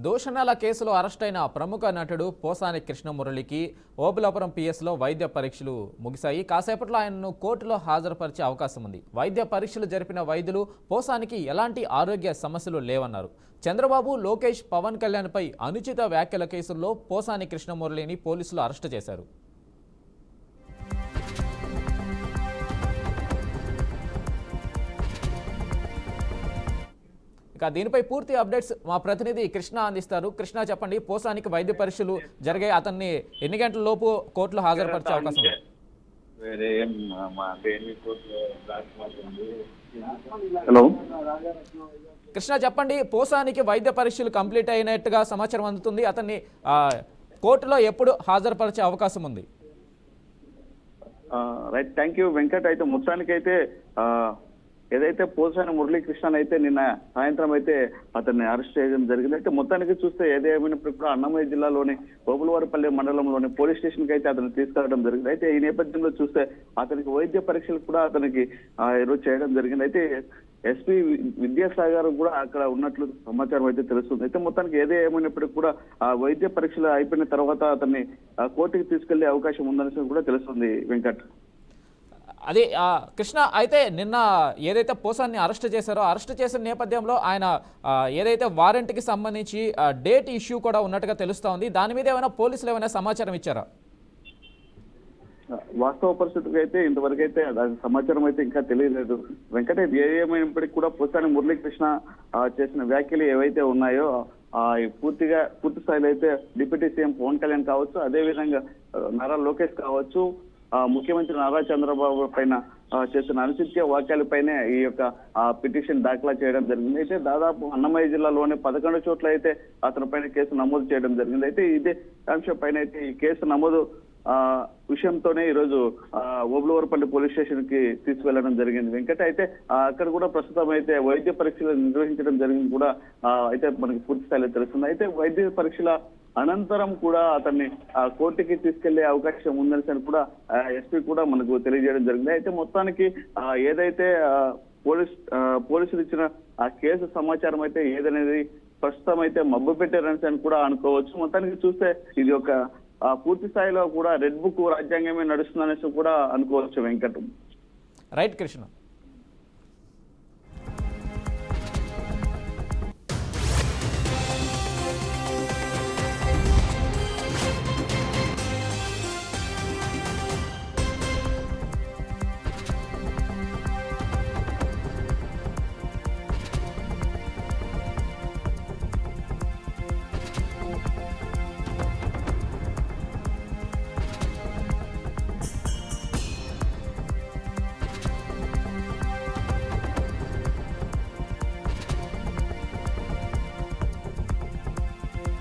దూషణల కేసులో అరెస్టైన ప్రముఖ నటుడు పోసాని కృష్ణమురళికి ఓబులాపురం పిఎస్లో వైద్య పరీక్షలు ముగిశాయి. కాసేపట్లో ఆయనను కోర్టులో హాజరుపరిచే అవకాశం ఉంది. వైద్య పరీక్షలు జరిపిన వైద్యులు పోసానికి ఎలాంటి ఆరోగ్య సమస్యలు లేవన్నారు. చంద్రబాబు, లోకేష్, పవన్ కళ్యాణ్పై అనుచిత వ్యాఖ్యల కేసుల్లో పోసాని కృష్ణమురళిని పోలీసులు అరెస్టు చేశారు. ఇక దీనిపై పూర్తి అప్డేట్స్ మా ప్రతినిధి కృష్ణ అందిస్తారు. కృష్ణ, చెప్పండి, పోసానికి వైద్య పరీక్షలు జరిగాయి. అతన్ని ఎన్ని గంటల లోపు కోర్టులో హాజరుపరిచే అవకాశం ఉంది? హలో కృష్ణ, చెప్పండి, పోసానికి వైద్య పరీక్షలు కంప్లీట్ అయినట్టుగా సమాచారం అందుతుంది. అతన్ని కోర్టులో ఎప్పుడు హాజరుపరిచే అవకాశం ఉంది? Right, thank you Venkat. అయితే మొత్తానికైతే ఏదైతే పోసాని మురళీకృష్ణ అయితే నిన్న సాయంత్రం అయితే అతన్ని అరెస్ట్ చేయడం జరిగింది. అయితే మొత్తానికి చూస్తే ఏదేమైనప్పటికీ కూడా అన్నమయ్య జిల్లాలోని ఓబులవారిపల్లి మండలంలోని పోలీస్ స్టేషన్ కి అయితే అతను తీసుకెళ్లడం జరిగింది. అయితే ఈ నేపథ్యంలో చూస్తే అతనికి వైద్య పరీక్షలు కూడా అతనికి ఈరోజు చేయడం జరిగింది. అయితే ఎస్పీ విద్యాసాగర్ కూడా అక్కడ ఉన్నట్లు సమాచారం అయితే తెలుస్తుంది. అయితే మొత్తానికి ఏమైనప్పటికీ కూడా ఆ వైద్య పరీక్షలు అయిపోయిన తర్వాత అతన్ని కోర్టుకి తీసుకెళ్లే అవకాశం ఉందనేసి కూడా తెలుస్తుంది వెంకట్. అది కృష్ణ, అయితే నిన్న ఏదైతే పోసాన్ని అరెస్ట్ చేశారో అరెస్ట్ చేసిన నేపథ్యంలో ఆయన ఏదైతే వారెంట్కి సంబంధించి డేట్ ఇష్యూ కూడా ఉన్నట్టుగా తెలుస్తూ ఉంది. దాని మీద ఏమైనా పోలీసులు ఏమైనా సమాచారం ఇచ్చారా? వాస్తవ పరిస్థితికి అయితే ఇంతవరకు అయితే సమాచారం అయితే ఇంకా తెలియలేదు వెంకట. ఏమైనప్పటికీ కూడా పోసాని మురళీకృష్ణ చేసిన వ్యాఖ్యలు ఏవైతే ఉన్నాయో పూర్తి స్థాయిలో అయితే డిప్యూటీ సీఎం పవన్ కళ్యాణ్ కావచ్చు, అదేవిధంగా నారా లోకేష్ కావచ్చు, ముఖ్యమంత్రి నారా చంద్రబాబు పైన చేసిన అనుచిత వాక్యాలపైనే ఈ యొక్క పిటిషన్ దాఖలా చేయడం జరిగింది. అయితే దాదాపు అన్నమయ్య జిల్లాలోనే 11 చోట్ల అయితే అతని పైన కేసు నమోదు చేయడం జరిగింది. అయితే ఇదే అంశం పైన అయితే ఈ కేసు నమోదు విషయంతోనే ఈరోజు ఓబులవారిపల్లి పోలీస్ స్టేషన్ కి తీసుకువెళ్లడం జరిగింది వెంకట. అయితే అక్కడ కూడా ప్రస్తుతం అయితే వైద్య పరీక్షలు నిర్వహించడం జరిగింది కూడా అయితే మనకి పూర్తి స్థాయిలో తెలుస్తుంది. అయితే వైద్య పరీక్షల అనంతరం కూడా అతన్ని కోర్టుకి తీసుకెళ్లే అవకాశం ఉందని కూడా ఎస్పీ కూడా మనకు తెలియజేయడం జరిగింది. అయితే మొత్తానికి ఏదైతే పోలీసులు ఇచ్చిన ఆ కేసు సమాచారం అయితే ఏదనేది ప్రస్తుతం అయితే మబ్బు పెట్టారని కూడా అనుకోవచ్చు. మొత్తానికి చూస్తే ఇది ఒక పూర్తి స్థాయిలో కూడా రెడ్ బుక్ రాజ్యాంగమే నడుస్తుందనేసి కూడా అనుకోవచ్చు వెంకట. రైట్ కృష్ణ.